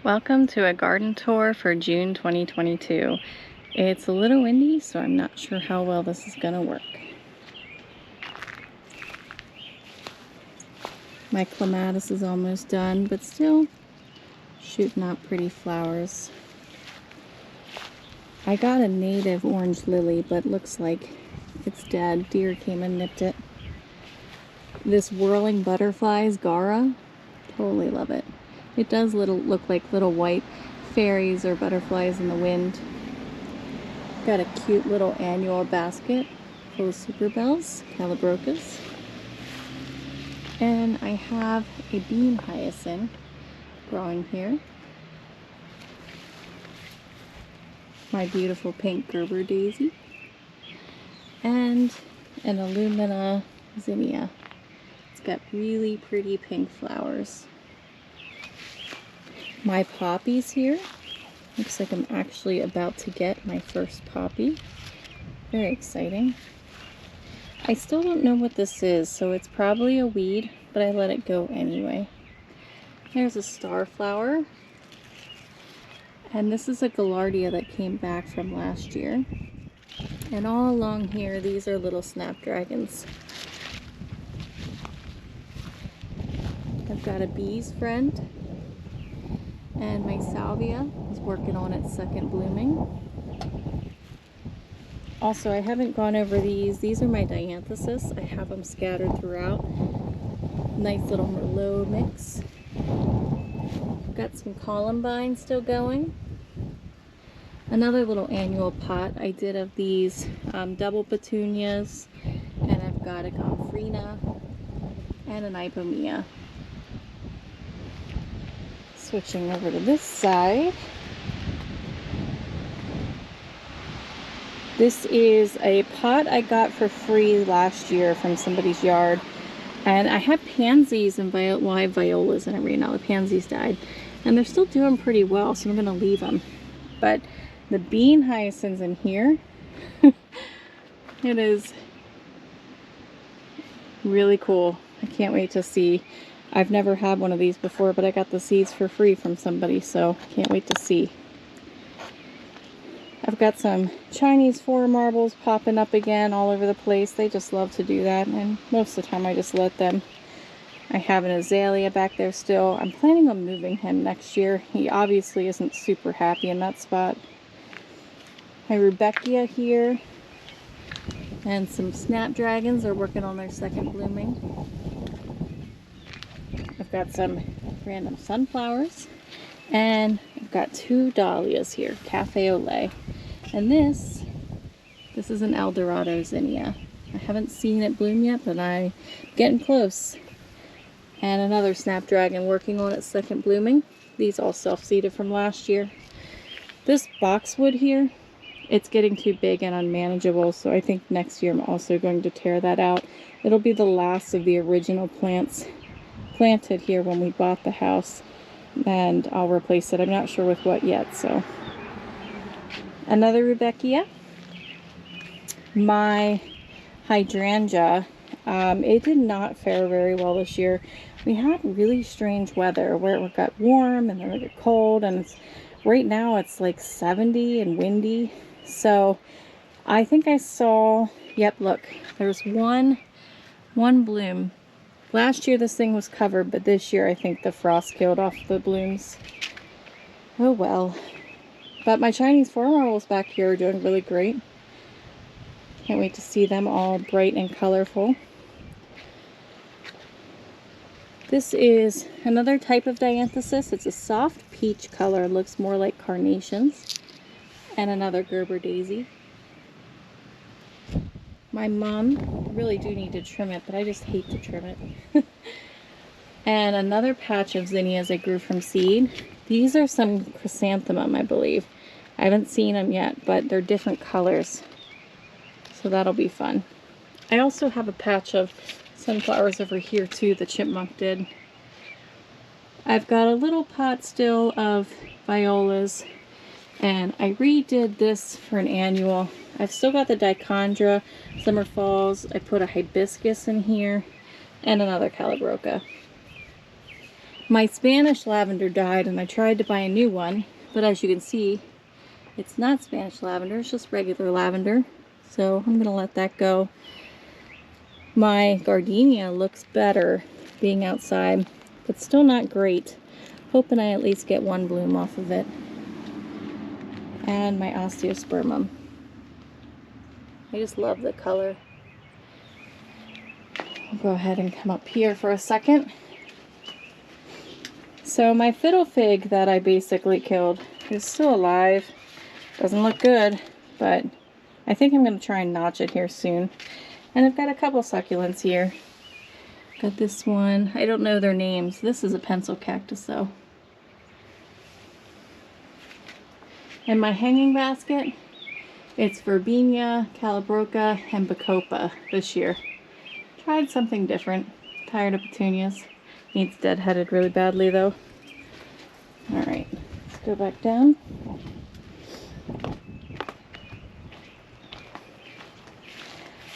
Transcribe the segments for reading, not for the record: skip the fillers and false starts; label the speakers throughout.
Speaker 1: Welcome to a garden tour for June 2022. It's a little windy, so I'm not sure how well this is going to work. My clematis is almost done, but still shooting out pretty flowers. I got a native orange lily, but looks like it's dead. Deer came and nipped it. This whirling butterflies, Gara, totally love it. It does look like little white fairies or butterflies in the wind. Got a cute little annual basket full of super bells, calabrocas. And I have a bean hyacinth growing here. My beautiful pink Gerber daisy. And an Illumina zinnia. It's got really pretty pink flowers. My poppies here. Looks like I'm actually about to get my first poppy. Very exciting. I still don't know what this is, so it's probably a weed, but I let it go anyway. There's a starflower. And this is a gaillardia that came back from last year. And all along here, these are little snapdragons. I've got a bee's friend. And my salvia is working on its second blooming. Also, I haven't gone over these. These are my dianthesis. I have them scattered throughout. Nice little Merlot mix. Got some columbine still going. Another little annual pot I did of these double petunias. And I've got a gomphrena and an ipomea. Switching over to this side. This is a pot I got for free last year from somebody's yard. And I had pansies and violas in it right now. The pansies died. And they're still doing pretty well, so I'm going to leave them. But the bean hyacinths in here, it is really cool. I can't wait to see. I've never had one of these before, but I got the seeds for free from somebody, so can't wait to see. I've got some Chinese four marbles popping up again all over the place. They just love to do that, and most of the time I just let them. I have an azalea back there still. I'm planning on moving him next year. He obviously isn't super happy in that spot. My rudbeckia here, and some snapdragons are working on their second blooming. I've got some random sunflowers, and I've got two dahlias here, Cafe au lait. And this is an Eldorado zinnia. I haven't seen it bloom yet, but I'm getting close. And another snapdragon working on its second blooming. These all self-seeded from last year. This boxwood here, it's getting too big and unmanageable, so I think next year I'm also going to tear that out. It'll be the last of the original plants planted here when we bought the house, and I'll replace it. I'm not sure with what yet. So another rudbeckia. My hydrangea, it did not fare very well this year. We had really strange weather where it got warm and then it got cold, and right now it's like 70 and windy. So I think I saw, yep, look, there's one bloom. Last year this thing was covered, but this year I think the frost killed off the blooms. Oh well. But my Chinese four marbles back here are doing really great. Can't wait to see them all bright and colorful. This is another type of dianthesis. It's a soft peach color. It looks more like carnations. And another Gerber daisy. My mom, really do need to trim it, but I just hate to trim it. And another patch of zinnias I grew from seed. These are some chrysanthemum, I believe. I haven't seen them yet, but they're different colors. So that'll be fun. I also have a patch of sunflowers over here too, the chipmunk did. I've got a little pot still of violas, and I redid this for an annual. I've still got the dichondra, summer falls. I put a hibiscus in here and another calibroca. My Spanish lavender died and I tried to buy a new one, but as you can see, it's not Spanish lavender, it's just regular lavender. So I'm gonna let that go. My gardenia looks better being outside, but still not great. Hoping I at least get one bloom off of it. And my osteospermum. I just love the color. I'll go ahead and come up here for a second. So my fiddle fig that I basically killed is still alive. Doesn't look good, but I think I'm going to try and notch it here soon. And I've got a couple succulents here. Got this one. I don't know their names. This is a pencil cactus though. And my hanging basket, it's Verbena, Calabroca, and Bacopa this year. Tried something different. Tired of petunias. Needs deadheaded really badly though. Alright, let's go back down.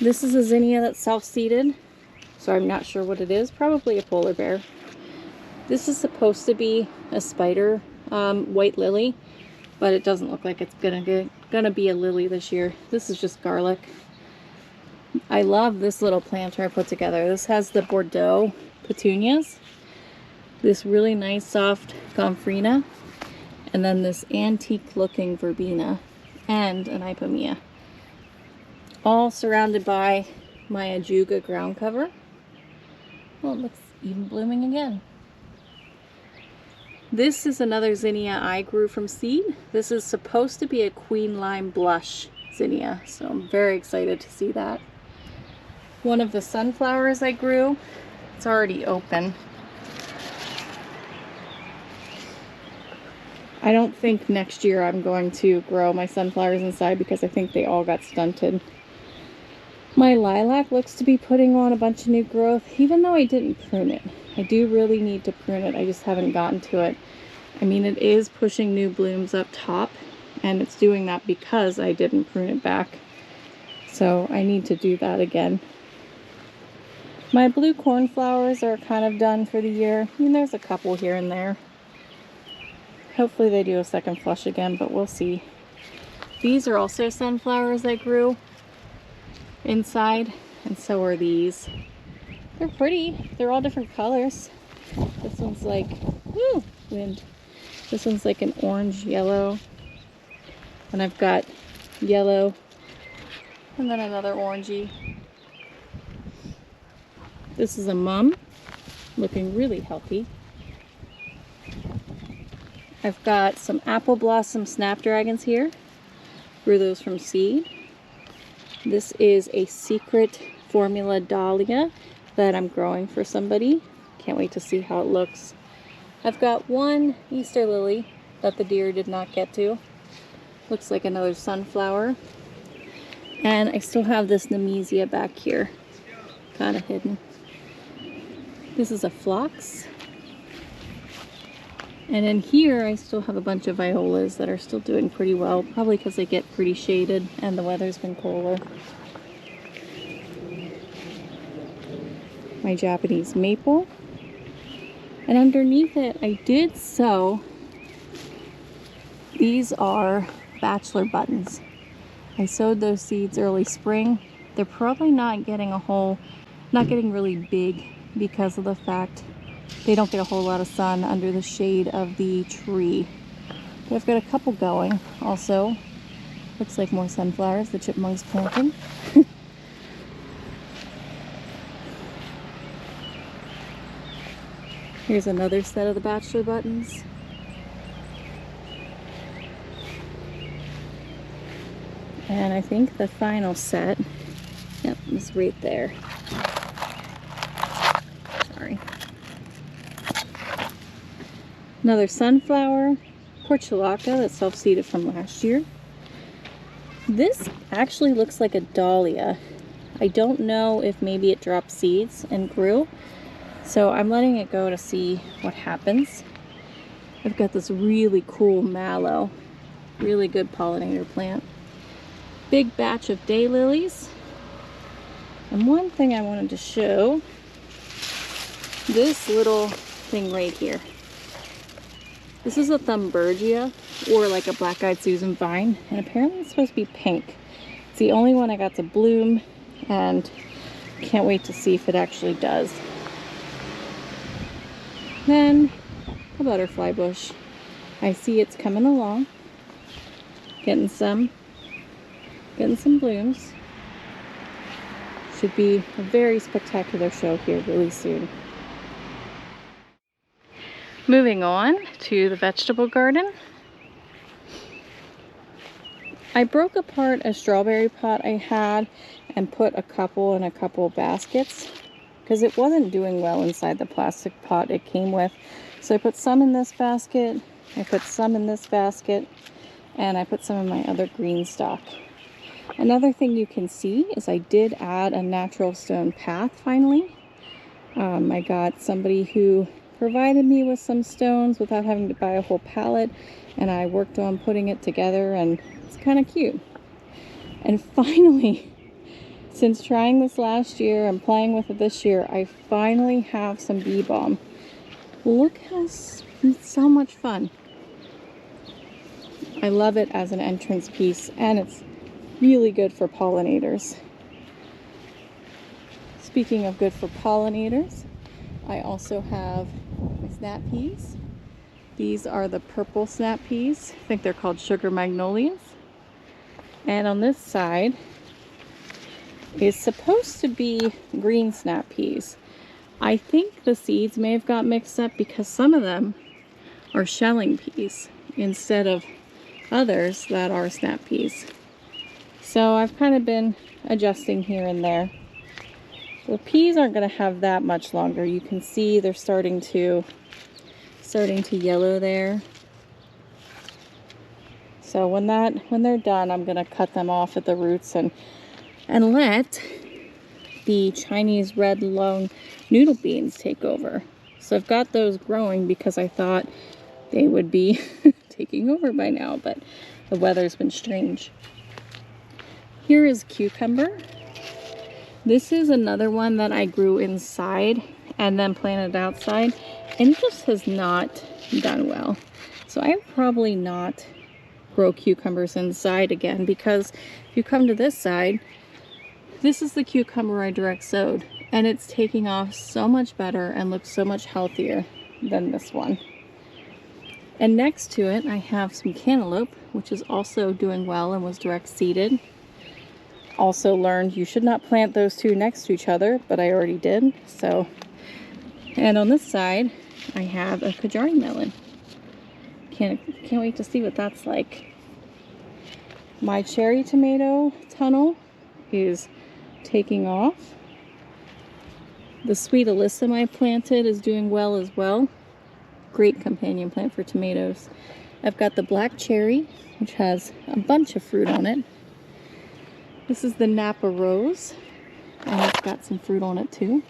Speaker 1: This is a zinnia that's self-seeded, so I'm not sure what it is. Probably a polar bear. This is supposed to be a spider white lily, but it doesn't look like it's gonna be a lily this year. This is just garlic. I love this little planter I put together. This has the Bordeaux petunias, this really nice soft gomphrena, and then this antique looking verbena and an ipomea. All surrounded by my ajuga ground cover. Well, it looks even blooming again. This is another zinnia I grew from seed. This is supposed to be a queen lime blush zinnia, so I'm very excited to see that. One of the sunflowers I grew, it's already open. I don't think next year I'm going to grow my sunflowers inside because I think they all got stunted. My lilac looks to be putting on a bunch of new growth, even though I didn't prune it. I do really need to prune it, I just haven't gotten to it. I mean, it is pushing new blooms up top, and it's doing that because I didn't prune it back. So I need to do that again. My blue cornflowers are kind of done for the year. I mean, there's a couple here and there. Hopefully they do a second flush again, but we'll see. These are also sunflowers I grew inside, and so are these. They're pretty. They're all different colors. This one's like, woo, wind. This one's like an orange yellow. And I've got yellow and then another orangey. This is a mum, looking really healthy. I've got some apple blossom snapdragons here. Grew those from seed. This is a secret formula dahlia that I'm growing for somebody. Can't wait to see how it looks. I've got one Easter lily that the deer did not get to. Looks like another sunflower. And I still have this Nemesia back here, kind of hidden. This is a phlox. And in here I still have a bunch of violas that are still doing pretty well, probably because they get pretty shaded and the weather's been cooler. My Japanese maple. And underneath it I did sow, these are bachelor buttons. I sowed those seeds early spring. They're probably not getting really big because of the fact they don't get a whole lot of sun under the shade of the tree. But I've got a couple going also. Looks like more sunflowers, the chipmunk's planting. Here's another set of the bachelor buttons. And I think the final set, yep, is right there. Sorry. Another sunflower, portulaca that's self-seeded from last year. This actually looks like a dahlia. I don't know if maybe it dropped seeds and grew, so I'm letting it go to see what happens. I've got this really cool mallow, really good pollinator plant. Big batch of daylilies. And one thing I wanted to show, this little thing right here. This is a Thumbergia, or like a black-eyed Susan vine, and apparently it's supposed to be pink. It's the only one I got to bloom, and can't wait to see if it actually does. Then a butterfly bush. I see it's coming along, getting some blooms. Should be a very spectacular show here really soon. Moving on to the vegetable garden. I broke apart a strawberry pot I had and put a couple in a couple baskets because it wasn't doing well inside the plastic pot it came with. So I put some in this basket, I put some in this basket, and I put some in my other green stock. Another thing you can see is I did add a natural stone path finally. I got somebody who provided me with some stones without having to buy a whole pallet, and I worked on putting it together, and it's kind of cute. And finally, since trying this last year and playing with it this year, I finally have some bee balm. Look how it's so much fun. I love it as an entrance piece, and it's really good for pollinators. Speaking of good for pollinators, I also have my snap peas. These are the purple snap peas. I think they're called sugar magnolias. And on this side is supposed to be green snap peas. I think the seeds may have got mixed up because some of them are shelling peas instead of others that are snap peas. So I've kind of been adjusting here and there. The peas aren't going to have that much longer. You can see they're starting to yellow there. So when they're done, I'm going to cut them off at the roots and let the Chinese red lung noodle beans take over. So I've got those growing because I thought they would be taking over by now, but the weather's been strange. Here is cucumber. This is another one that I grew inside and then planted outside, and it just has not done well. So I probably not grow cucumbers inside again, because if you come to this side, this is the cucumber I direct sowed, and it's taking off so much better and looks so much healthier than this one. And next to it, I have some cantaloupe, which is also doing well and was direct seeded. Also learned you should not plant those two next to each other, but I already did. So, and on this side, I have a Kajari melon. Can't wait to see what that's like. My cherry tomato tunnel is taking off. The sweet alyssum I planted is doing well as well. Great companion plant for tomatoes. I've got the black cherry, which has a bunch of fruit on it. This is the Napa Rose, and it's got some fruit on it too.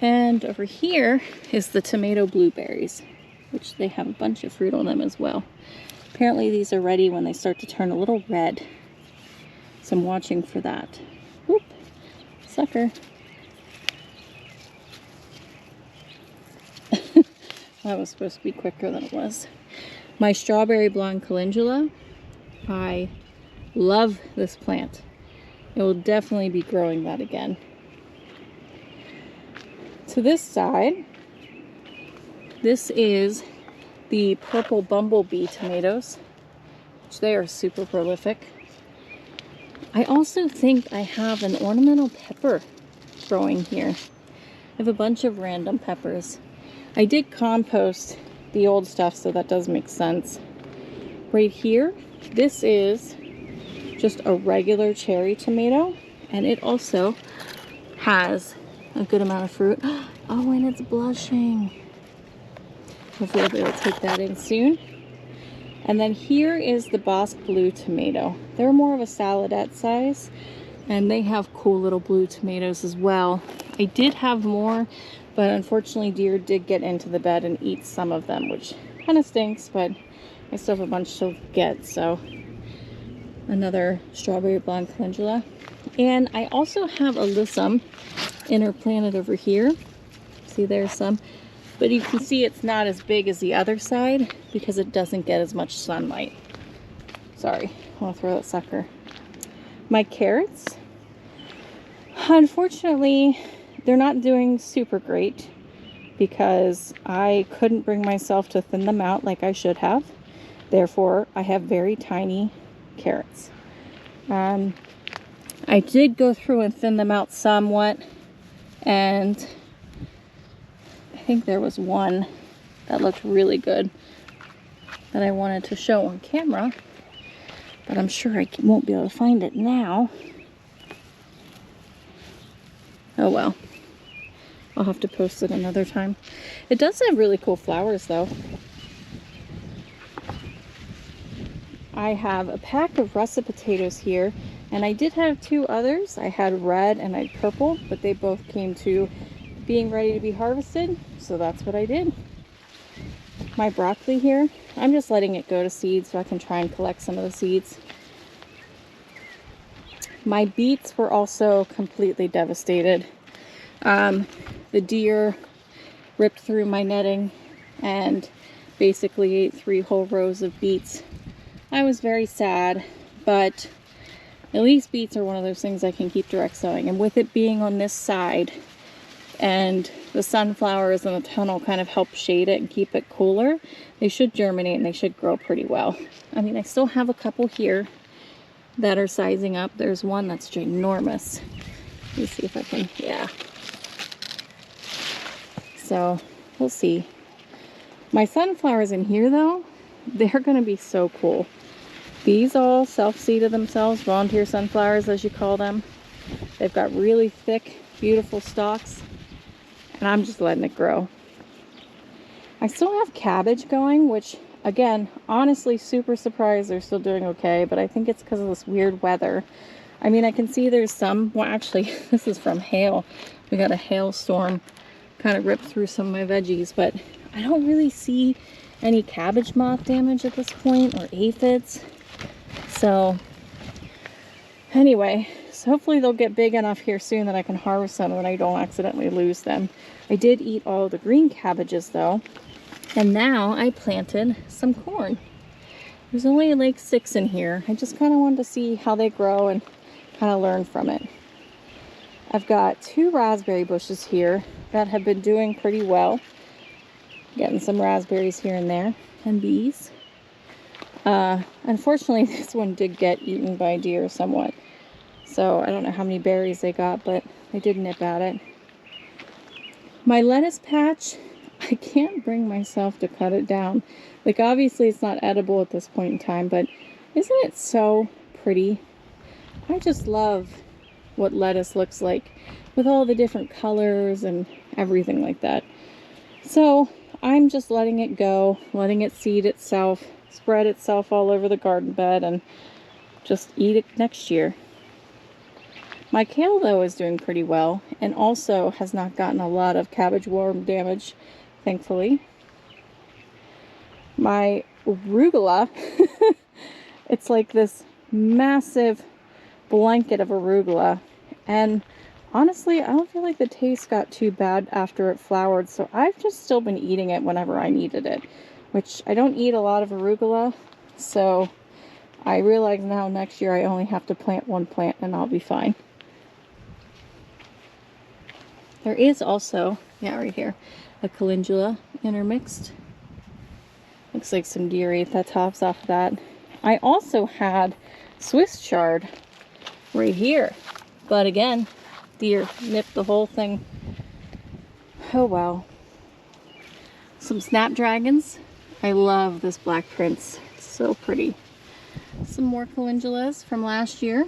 Speaker 1: And over here is the tomato blueberries, which they have a bunch of fruit on them as well. Apparently these are ready when they start to turn a little red. So I'm watching for that. Whoop, sucker. That was supposed to be quicker than it was. My strawberry blonde calendula, I love this plant. It will definitely be growing that again. To this side, this is the purple bumblebee tomatoes, which they are super prolific. I also think I have an ornamental pepper growing here. I have a bunch of random peppers. I did compost the old stuff, so that does make sense. Right here, this is just a regular cherry tomato, and it also has a good amount of fruit. Oh, and it's blushing. Hopefully I'll be able to take that in soon. And then here is the Bosque blue tomato. They're more of a saladette size, and they have cool little blue tomatoes as well. I did have more, but unfortunately deer did get into the bed and eat some of them, which kind of stinks, but I still have a bunch to get. So another strawberry blonde calendula. And I also have alyssum interplanted over here. See, there's some. But you can see it's not as big as the other side because it doesn't get as much sunlight. Sorry, I want to throw that sucker. My carrots, unfortunately, they're not doing super great because I couldn't bring myself to thin them out like I should have. Therefore, I have very tiny carrots. I did go through and thin them out somewhat, and I think there was one that looked really good that I wanted to show on camera, but I'm sure I won't be able to find it now. Oh well, I'll have to post it another time. It does have really cool flowers though. I have a pack of russet potatoes here, and I did have two others. I had red and I had purple, but they both came to being ready to be harvested, so that's what I did. My broccoli here, I'm just letting it go to seed so I can try and collect some of the seeds. My beets were also completely devastated. The deer ripped through my netting and basically ate 3 whole rows of beets. I was very sad, but at least beets are one of those things I can keep direct sowing. And with it being on this side and the sunflowers and the tunnel kind of help shade it and keep it cooler, they should germinate and they should grow pretty well. I mean, I still have a couple here that are sizing up. There's one that's ginormous. Let me see if I can, yeah. So we'll see. My sunflowers in here though, they're gonna be so cool. These all self-seeded themselves, volunteer sunflowers as you call them. They've got really thick, beautiful stalks, and I'm just letting it grow. I still have cabbage going, which again, honestly super surprised they're still doing okay, but I think it's because of this weird weather. I mean, I can see there's some, well actually, this is from hail. We got a hailstorm, kind of ripped through some of my veggies, but I don't really see any cabbage moth damage at this point or aphids. So anyway, so hopefully they'll get big enough here soon that I can harvest them and I don't accidentally lose them. I did eat all the green cabbages though, and now I planted some corn. There's only like 6 in here. I just kind of wanted to see how they grow and kind of learn from it. I've got 2 raspberry bushes here that have been doing pretty well. Getting some raspberries here and there, and bees. Unfortunately, this one did get eaten by deer somewhat. So I don't know how many berries they got, but they did nip at it. My lettuce patch, I can't bring myself to cut it down. Like obviously it's not edible at this point in time, but isn't it so pretty? I just love what lettuce looks like with all the different colors and everything like that. So I'm just letting it go, letting it seed itself, spread itself all over the garden bed, and just eat it next year. My kale though is doing pretty well and also has not gotten a lot of cabbage worm damage, thankfully. My arugula, it's like this massive blanket of arugula, and honestly, I don't feel like the taste got too bad after it flowered, so I've just still been eating it whenever I needed it, which I don't eat a lot of arugula, so I realize now next year I only have to plant 1 plant and I'll be fine. There is also, yeah, right here, a calendula intermixed. Looks like some deer ate the tops off of that. I also had Swiss chard right here, but again, deer nipped the whole thing. Oh well. Some snapdragons. I love this black prince. It's so pretty. Some more calendulas from last year.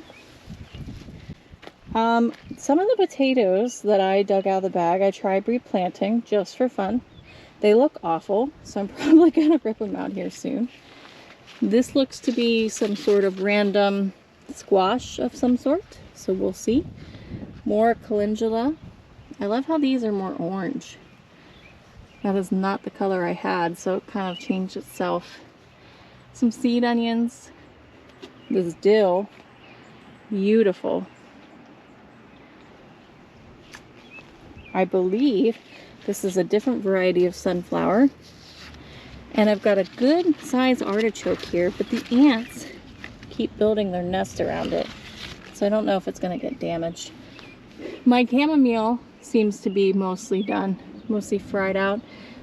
Speaker 1: Some of the potatoes that I dug out of the bag, I tried replanting just for fun. They look awful, so I'm probably gonna rip them out here soon. This looks to be some sort of random squash of some sort, so we'll see. More calendula. I love how these are more orange. That is not the color I had, so it kind of changed itself. Some seed onions. This dill. Beautiful. I believe This is a different variety of sunflower. And I've got a good size artichoke here, but the ants keep building their nest around it. So I don't know if it's gonna get damaged. My chamomile seems to be mostly done, mostly fried out,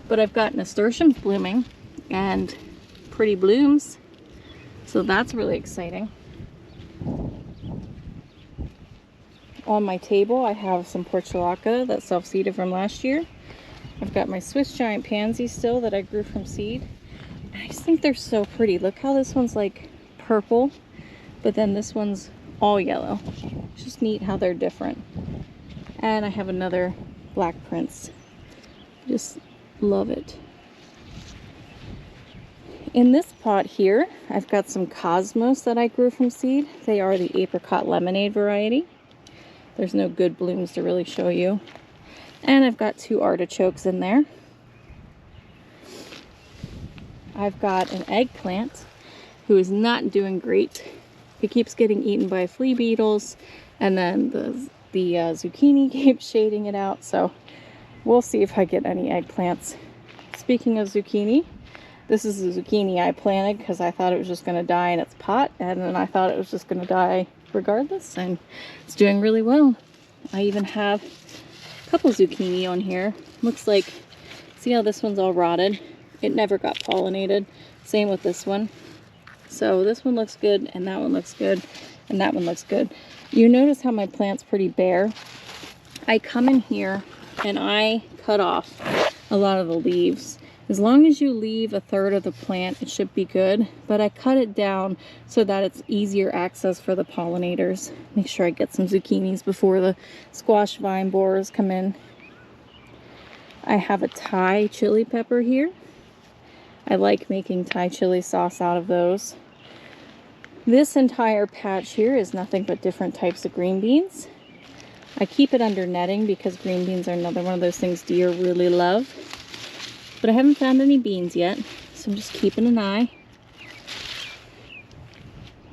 Speaker 1: but I've got nasturtiums blooming and pretty blooms. So that's really exciting. On my table, I have some portulaca that self-seeded from last year. I've got my Swiss giant pansy still that I grew from seed. I just think they're so pretty. Look how this one's like purple, but then this one's all yellow. It's just neat how they're different. And I have another black prince. Just love it. In this pot here, I've got some cosmos that I grew from seed. They are the apricot lemonade variety. There's no good blooms to really show you. And I've got 2 artichokes in there. I've got an eggplant who is not doing great. It keeps getting eaten by flea beetles, and then the zucchini keeps shading it out. So we'll see if I get any eggplants. Speaking of zucchini, this is the zucchini I planted because I thought it was just going to die in its pot, and then I thought it was just going to die regardless, and it's doing really well. I even have a couple zucchini on here. Looks like, see how this one's all rotted? It never got pollinated. Same with this one. So this one looks good, and that one looks good, and that one looks good. You notice how my plant's pretty bare. I come in here and I cut off a lot of the leaves. As long as you leave 1/3 of the plant, it should be good, but I cut it down so that it's easier access for the pollinators. Make sure I get some zucchinis before the squash vine borers come in. I have a Thai chili pepper here. I like making Thai chili sauce out of those. This entire patch here is nothing but different types of green beans. I keep it under netting because green beans are another one of those things deer really love. But I haven't found any beans yet, so I'm just keeping an eye.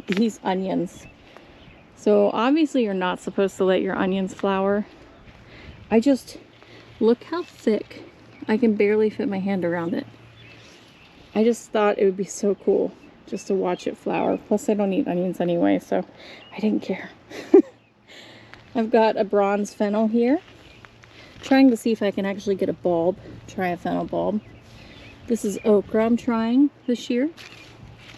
Speaker 1: These onions. So obviously you're not supposed to let your onions flower. Look how thick. I can barely fit my hand around it. I just thought it would be so cool just to watch it flower. Plus I don't eat onions anyway, so I didn't care. I've got a bronze fennel here. Trying to see if I can actually get a bulb. Try a fennel bulb. This is okra I'm trying this year.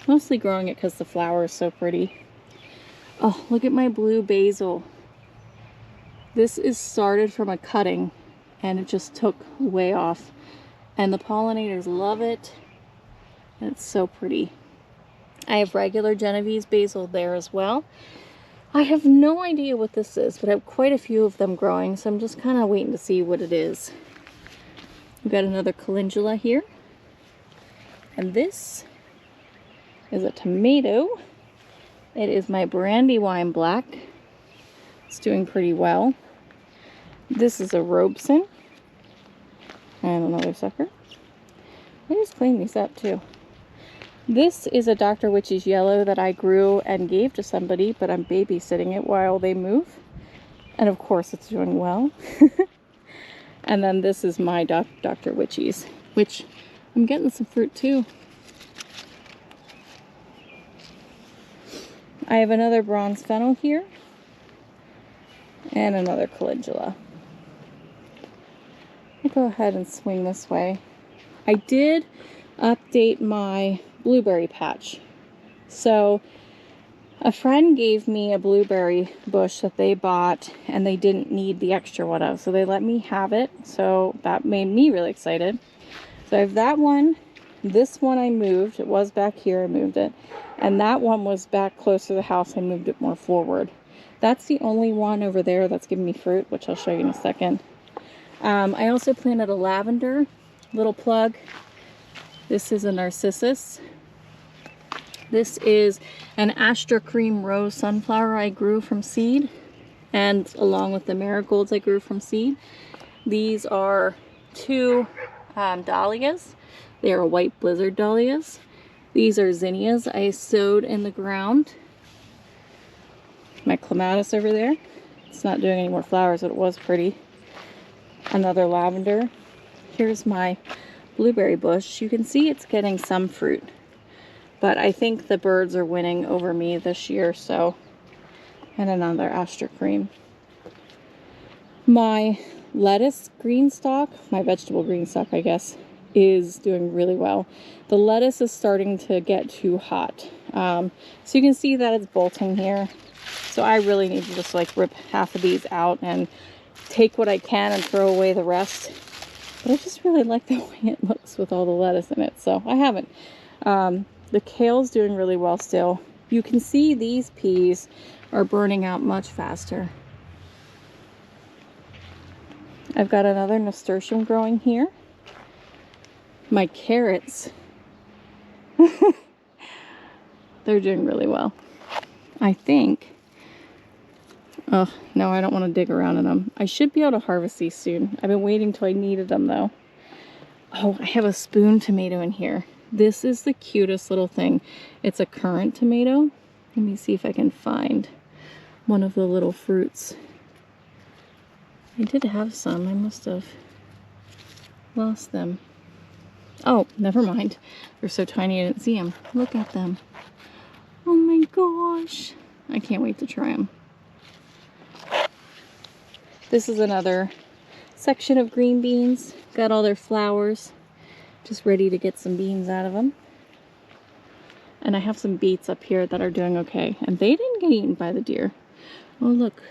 Speaker 1: Mostly growing it because the flower is so pretty. Oh, look at my blue basil. This is started from a cutting and it just took way off. And the pollinators love it. And it's so pretty. I have regular Genovese basil there as well. I have no idea what this is, but I have quite a few of them growing, so I'm just kind of waiting to see what it is. We've got another calendula here. And this is a tomato. It is my Brandywine Black. It's doing pretty well. This is a Robeson. And another sucker. I just cleaned these up too. This is a Dr. Witch's Yellow that I grew and gave to somebody, but I'm babysitting it while they move. And of course it's doing well. And then this is my Dr. Witchy's, which I'm getting some fruit too. I have another bronze fennel here. And another calendula. I'll go ahead and swing this way. I did update my blueberry patch. So a friend gave me a blueberry bush that they bought and they didn't need the extra one of, so they let me have it. So that made me really excited. So I have that one. This one I moved. It was back here. I moved it. And that one was back close to the house. I moved it more forward. That's the only one over there that's giving me fruit, which I'll show you in a second. I also planted a lavender, little plug. This is a narcissus. This is an Astra Cream Rose sunflower I grew from seed, and along with the marigolds I grew from seed. These are 2 dahlias. They are white blizzard dahlias. These are zinnias I sowed in the ground. My clematis over there. It's not doing any more flowers, but it was pretty. Another lavender. Here's my blueberry bush. You can see it's getting some fruit, but I think the birds are winning over me this year, so. And another Astra cream. My lettuce green stalk, my vegetable green stalk, I guess, is doing really well. The lettuce is starting to get too hot. So you can see that it's bolting here. So I really need to just like rip half of these out and take what I can and throw away the rest. But I just really like the way it looks with all the lettuce in it, so I haven't. The kale's doing really well still. You can see these peas are burning out much faster. I've got another nasturtium growing here. My carrots, they're doing really well. I think, oh no, I don't want to dig around in them. I should be able to harvest these soon. I've been waiting till I needed them though. Oh, I have a spoon tomato in here. This is the cutest little thing. It's a currant tomato. Let me see if I can find one of the little fruits. I did have some. I must have lost them. Oh, never mind. They're so tiny I didn't see them. Look at them. Oh my gosh. I can't wait to try them. This is another section of green beans. Got all their flowers. Just ready to get some beans out of them. And I have some beets up here that are doing okay. And they didn't get eaten by the deer. Oh look,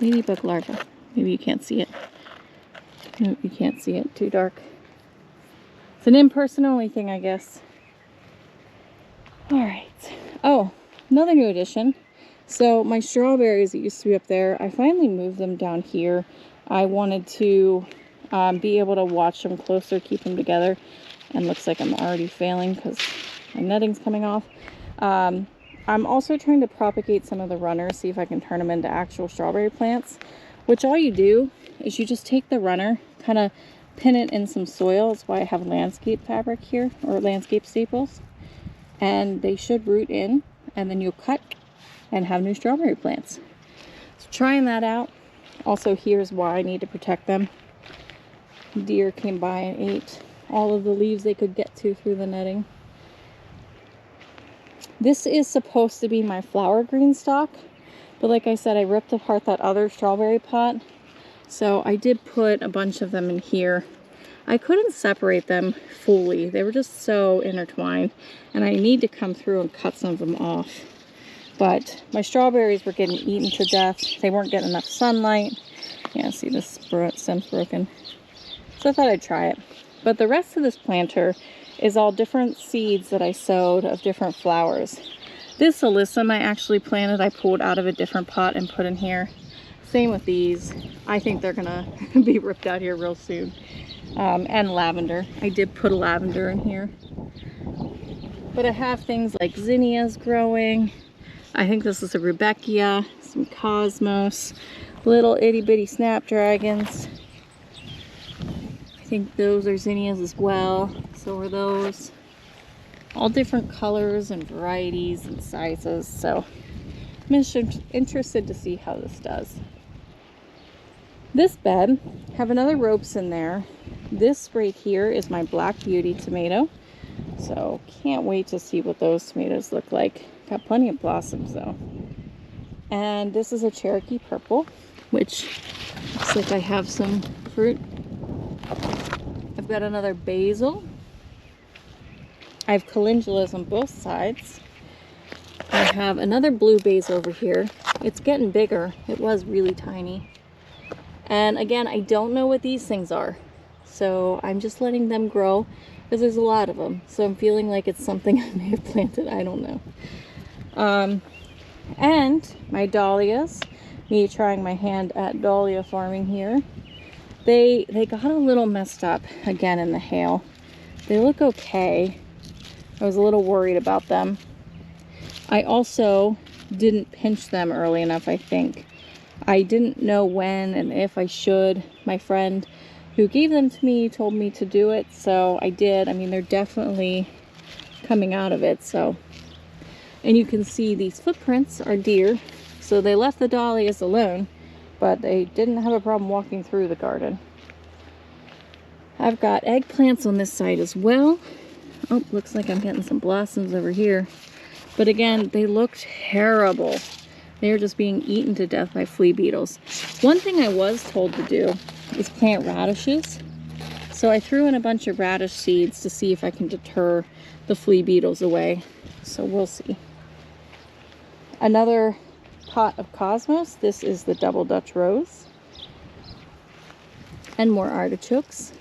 Speaker 1: ladybug larva. Maybe you can't see it. No, you can't see it. Too dark. It's an in-person only thing, I guess. Alright. Oh, another new addition. So my strawberries that used to be up there, I finally moved them down here. I wanted to be able to watch them closer, keep them together. And looks like I'm already failing because my netting's coming off. I'm also trying to propagate some of the runners, see if I can turn them into actual strawberry plants. Which all you do is you just take the runner, kind of pin it in some soil. That's why I have landscape fabric here, or landscape staples. And they should root in, and then you'll cut and have new strawberry plants. So trying that out. Also, here's why I need to protect them. Deer came by and ate all of the leaves they could get to through the netting. This is supposed to be my flower green stalk, but like I said, I ripped apart that other strawberry pot, so I did put a bunch of them in here. I couldn't separate them fully. They were just so intertwined, and I need to come through and cut some of them off. But my strawberries were getting eaten to death. They weren't getting enough sunlight. Yeah, see, this stem's broken. So I thought I'd try it. But the rest of this planter is all different seeds that I sowed of different flowers. This alyssum I actually planted, I pulled out of a different pot and put in here. Same with these. I think they're gonna be ripped out here real soon. And lavender. I did put a lavender in here. But I have things like zinnias growing. I think this is a rudbeckia, some cosmos, little itty bitty snapdragons. I think those are zinnias as well. So are those. All different colors and varieties and sizes. So I'm interested to see how this does. This bed, have another ropes in there. This right here is my Black Beauty tomato. So can't wait to see what those tomatoes look like. Got plenty of blossoms though. And this is a Cherokee Purple, which looks like I have some fruit. I've got another basil. I have calendulas on both sides. I have another blue basil over here. It's getting bigger. It was really tiny. And again, I don't know what these things are. So I'm just letting them grow because there's a lot of them. So I'm feeling like it's something I may have planted. I don't know. And my dahlias, me trying my hand at dahlia farming here. They got a little messed up again in the hail. They look okay. I was a little worried about them. I also didn't pinch them early enough, I think. I didn't know when and if I should. My friend who gave them to me told me to do it, so I did. I mean, they're definitely coming out of it, so. And you can see these footprints are deer, so they left the dahlias alone, but they didn't have a problem walking through the garden. I've got eggplants on this side as well. Oh, looks like I'm getting some blossoms over here. But again, they look terrible. They're just being eaten to death by flea beetles. One thing I was told to do is plant radishes. So I threw in a bunch of radish seeds to see if I can deter the flea beetles away. So we'll see. Another pot of cosmos. This is the double Dutch rose. And more artichokes.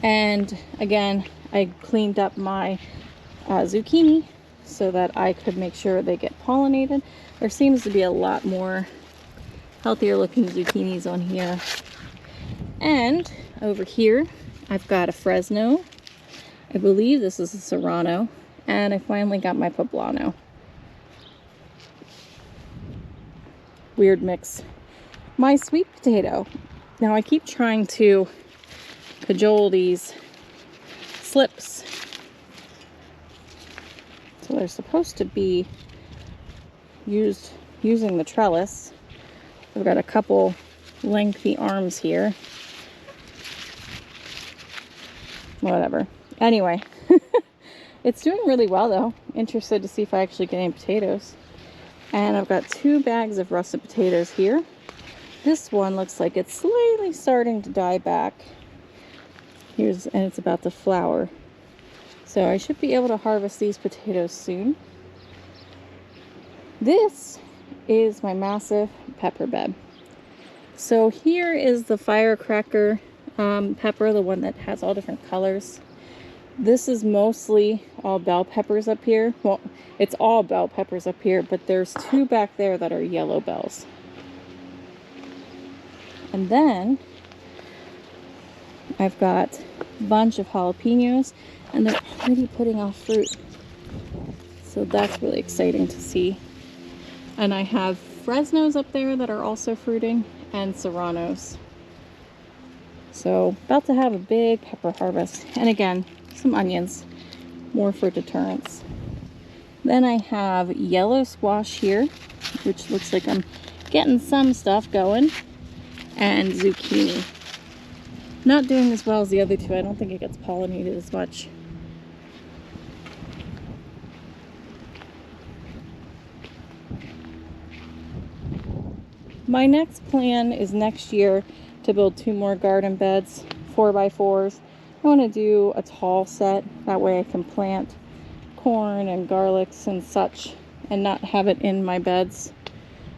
Speaker 1: And again, I cleaned up my zucchini so that I could make sure they get pollinated. There seems to be a lot more healthier looking zucchinis on here. And over here, I've got a Fresno. I believe this is a Serrano. And I finally got my Poblano. Weird mix. My sweet potato. Now I keep trying to cajole these slips. So they're supposed to be using the trellis. I've got a couple lengthy arms here. Whatever. Anyway, it's doing really well though. Interested to see if I actually get any potatoes. And I've got 2 bags of russet potatoes here. This one looks like it's slightly starting to die back. And it's about to flower. So I should be able to harvest these potatoes soon. This is my massive pepper bed. So here is the firecracker pepper, the one that has all different colors. This is mostly all bell peppers up here. Well, it's all bell peppers up here, but there's 2 back there that are yellow bells. And then I've got a bunch of jalapenos, and they're already putting off fruit. So that's really exciting to see. And I have Fresnos up there that are also fruiting, and Serranos. So about to have a big pepper harvest. And again, some onions, more for deterrence. Then I have yellow squash here, which looks like I'm getting some stuff going, and zucchini. Not doing as well as the other 2. I don't think it gets pollinated as much. My next plan is next year to build 2 more garden beds, 4x4s. I want to do a tall set, that way I can plant corn and garlics and such and not have it in my beds.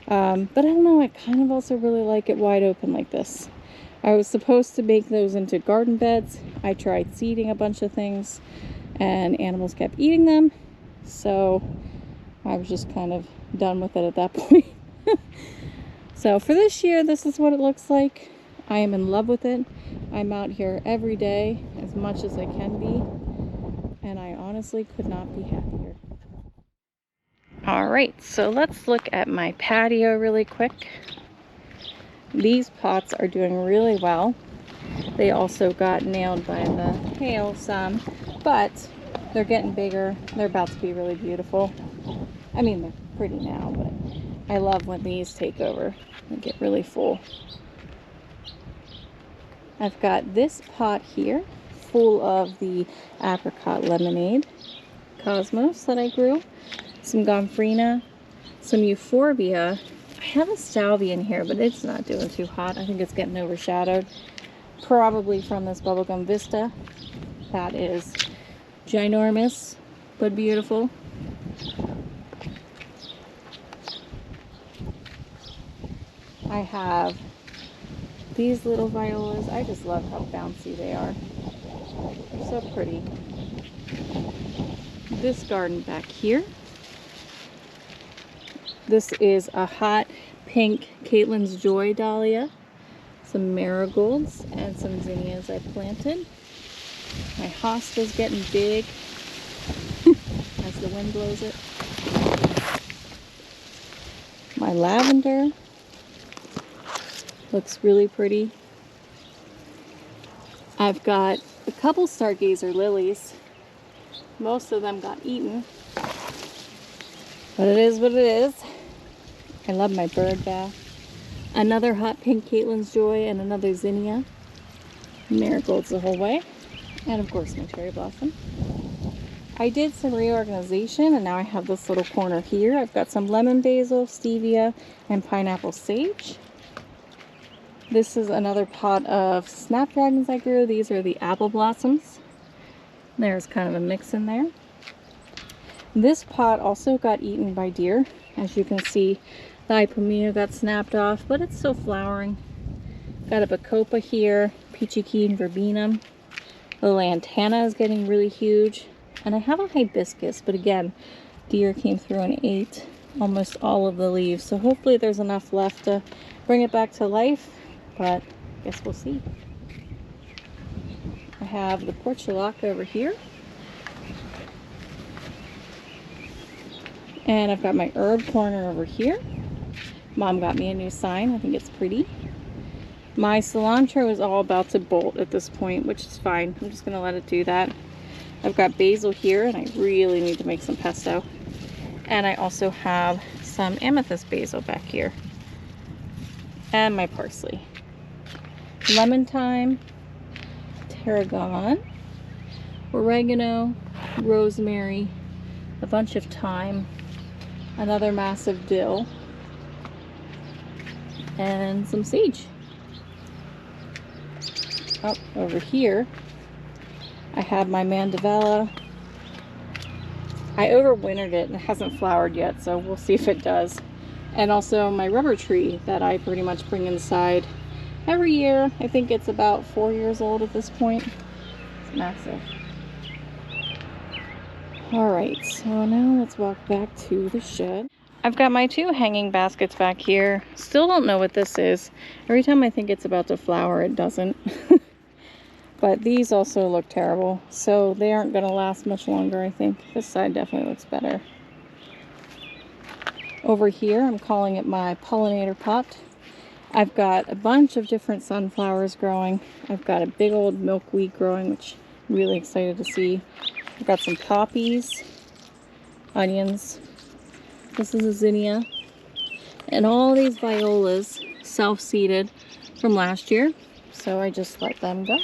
Speaker 1: But I don't know, I kind of also really like it wide open like this. I was supposed to make those into garden beds. I tried seeding a bunch of things and animals kept eating them. So I was just kind of done with it at that point. So for this year, this is what it looks like. I am in love with it. I'm out here every day as much as I can be, and I honestly could not be happier. All right, so let's look at my patio really quick. These pots are doing really well. They also got nailed by the hail some, but they're getting bigger. They're about to be really beautiful. I mean, they're pretty now, but I love when these take over and get really full. I've got this pot here full of the apricot lemonade cosmos that I grew, some gomphrena, some euphorbia. I have a salvia in here, but it's not doing too hot. I think it's getting overshadowed, probably from this bubblegum vista. That is ginormous, but beautiful. I have these little violas. I just love how bouncy they are. They're so pretty. This garden back here. This is a hot pink Caitlin's Joy dahlia. Some marigolds and some zinnias I planted. My hosta's getting big as the wind blows it. My lavender looks really pretty. I've got a couple stargazer lilies. Most of them got eaten, but it is what it is. I love my bird bath. Another hot pink Caitlin's Joy and another zinnia. Marigolds the whole way. And of course my cherry blossom. I did some reorganization and now I have this little corner here. I've got some lemon basil, stevia, and pineapple sage. This is another pot of snapdragons I grew. These are the apple blossoms. There's kind of a mix in there. This pot also got eaten by deer. As you can see, the ipomea got snapped off, but it's still flowering. Got a bacopa here, peachy keen verbena. The lantana is getting really huge. And I have a hibiscus, but again, deer came through and ate almost all of the leaves. So hopefully there's enough left to bring it back to life, but I guess we'll see. I have the portulaca over here. And I've got my herb corner over here. Mom got me a new sign. I think it's pretty. My cilantro is all about to bolt at this point, which is fine. I'm just going to let it do that. I've got basil here, and I really need to make some pesto. And I also have some amethyst basil back here. And my parsley. Lemon thyme, tarragon, oregano, rosemary, a bunch of thyme, another massive dill, and some sage. Up over here, I have my mandevilla. I overwintered it and it hasn't flowered yet, so we'll see if it does. And also my rubber tree that I pretty much bring inside every year. I think it's about 4 years old at this point. It's massive. Alright, so now let's walk back to the shed. I've got my 2 hanging baskets back here. Still don't know what this is. Every time I think it's about to flower, it doesn't. But these also look terrible, so they aren't going to last much longer, I think. This side definitely looks better. Over here, I'm calling it my pollinator pot. I've got a bunch of different sunflowers growing. I've got a big old milkweed growing, which I'm really excited to see. I've got some poppies, onions. This is a zinnia. And all these violas self-seeded from last year, so I just let them go.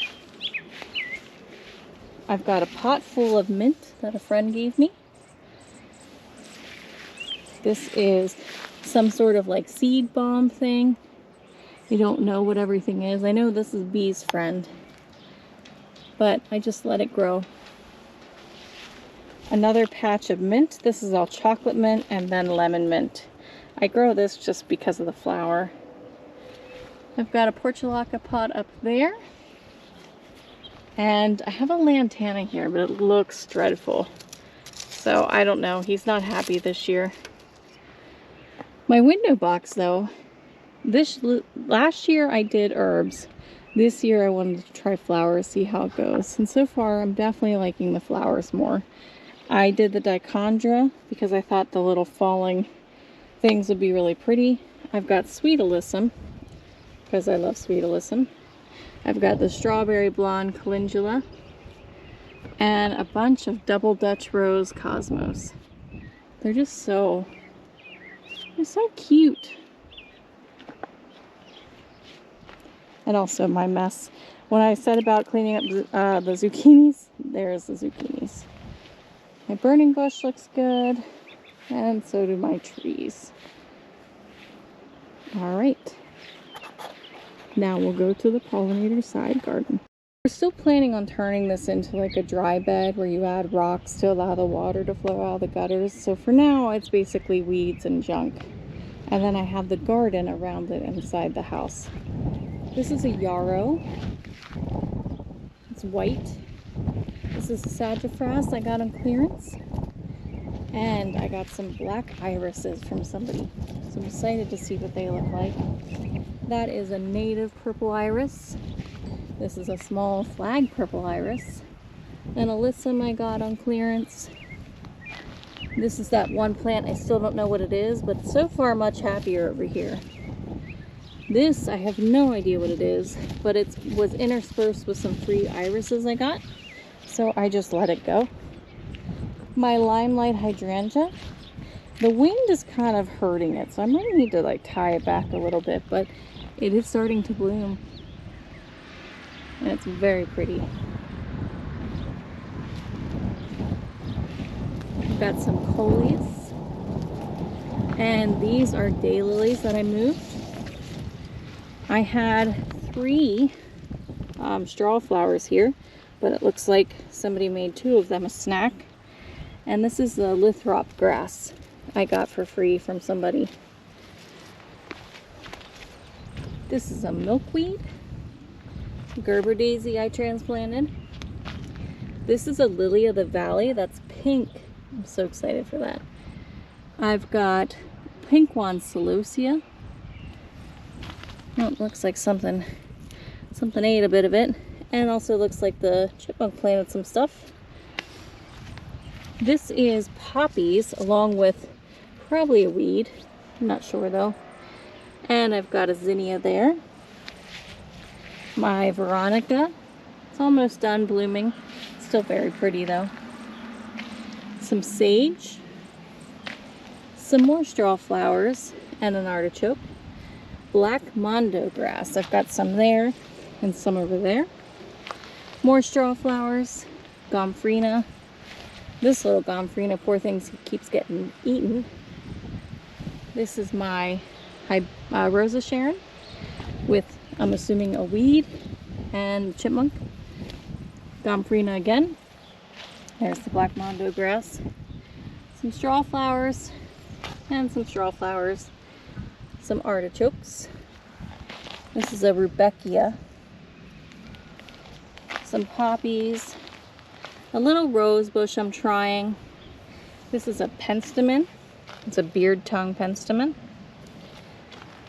Speaker 1: I've got a pot full of mint that a friend gave me. This is some sort of like seed bomb thing. I don't know what everything is. I know this is Bee's friend, but I just let it grow. Another patch of mint. This is all chocolate mint and then lemon mint. I grow this just because of the flower. I've got a portulaca pot up there. And I have a lantana here, but it looks dreadful. So I don't know. He's not happy this year. My window box though, last year I did herbs. This year I wanted to try flowers, see how it goes. And so far I'm definitely liking the flowers more. I did the dichondra because I thought the little falling things would be really pretty. I've got sweet alyssum because I love sweet alyssum. I've got the strawberry blonde calendula and a bunch of double Dutch rose cosmos. They're just so cute. And also my mess. When I said about cleaning up the zucchinis, there's the zucchinis. My burning bush looks good, and so do my trees. All right. Now we'll go to the pollinator side garden. We're still planning on turning this into like a dry bed where you add rocks to allow the water to flow out of the gutters. So for now, it's basically weeds and junk. And then I have the garden around it inside the house. This is a yarrow. It's white. This is a sassafras I got on clearance. And I got some black irises from somebody. So I'm excited to see what they look like. That is a native purple iris. This is a small flag purple iris. And alyssum I got on clearance. This is that one plant, I still don't know what it is, but so far much happier over here. This, I have no idea what it is, but it was interspersed with some free irises I got. So I just let it go. My limelight hydrangea. The wind is kind of hurting it, so I might need to like tie it back a little bit, but it is starting to bloom. and it's very pretty. We've got some coleus, and these are daylilies that I moved. I had 3 straw flowers here, but it looks like somebody made 2 of them a snack. And this is the lithrop grass I got for free from somebody. This is a milkweed, Gerber daisy I transplanted. This is a lily of the valley that's pink. I'm so excited for that. I've got pink wand celosia. Oh, it looks like something ate a bit of it. And also looks like the chipmunk planted some stuff. This is poppies along with probably a weed. I'm not sure though. And I've got a zinnia there. My Veronica. It's almost done blooming. Still very pretty though. Some sage. Some more straw flowers and an artichoke. Black mondo grass. I've got some there and some over there. More straw flowers. Gomphrena. This little gomphrena, poor thing, keeps getting eaten. This is my Rosa Sharon with, I'm assuming, a weed and chipmunk. Gomphrena again. There's the black mondo grass. Some straw flowers and some straw flowers. Some artichokes. This is a rudbeckia. Some poppies. A little rose bush I'm trying. This is a penstemon. It's a beard tongue penstemon.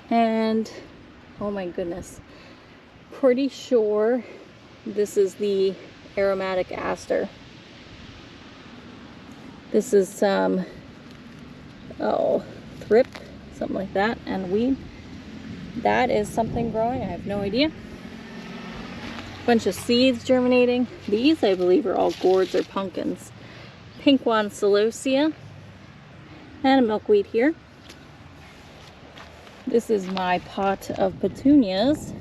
Speaker 1: And, oh my goodness, pretty sure this is the aromatic aster. This is some, thrip, something like that, and weed. That is something growing, I have no idea. Bunch of seeds germinating. These, I believe, are all gourds or pumpkins. Pink wand celosia and a milkweed here. This is my pot of petunias,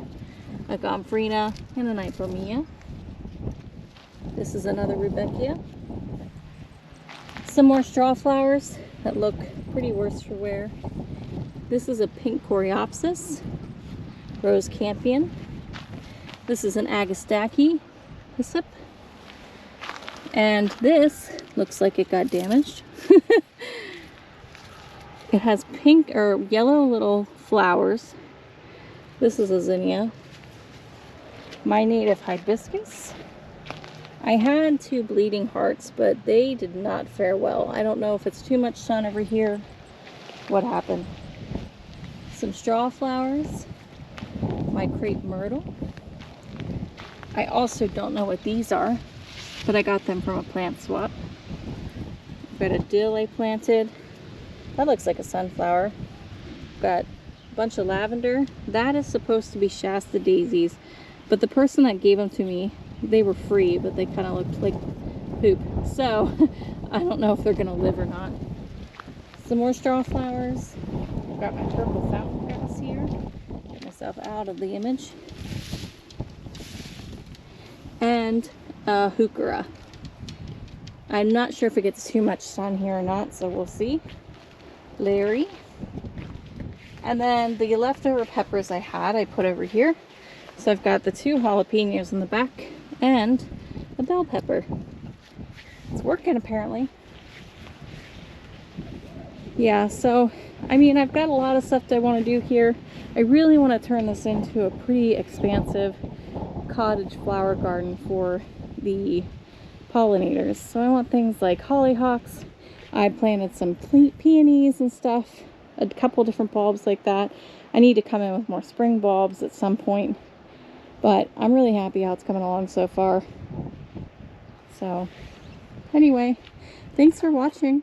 Speaker 1: a gomphrena and an ipomea. This is another rudbeckia. Some more straw flowers that look pretty worse for wear. This is a pink coreopsis, rose campion. This is an agastachy hyssop. And this looks like it got damaged. It has pink or yellow little flowers. This is a zinnia. My native hibiscus. I had 2 bleeding hearts, but they did not fare well. I don't know if it's too much sun over here. What happened? Some straw flowers. My crepe myrtle. I also don't know what these are, but I got them from a plant swap. I've got a dill I planted. That looks like a sunflower. Got a bunch of lavender. That is supposed to be Shasta daisies, but the person that gave them to me, they were free, but they kind of looked like poop. So I don't know if they're gonna live or not. Some more straw flowers. I've got my purple fountain grass here. Get myself out of the image. And heuchera. I'm not sure if it gets too much sun here or not, so we'll see. Larry. And then the leftover peppers I had, I put over here. So I've got the 2 jalapenos in the back and a bell pepper. It's working apparently. Yeah, so I mean, I've got a lot of stuff that I want to do here. I really want to turn this into a pretty expansive cottage flower garden for the pollinators. So I want things like hollyhocks. I planted some peonies and stuff, a couple different bulbs like that. I need to come in with more spring bulbs at some point, but I'm really happy how it's coming along so far. So anyway, thanks for watching.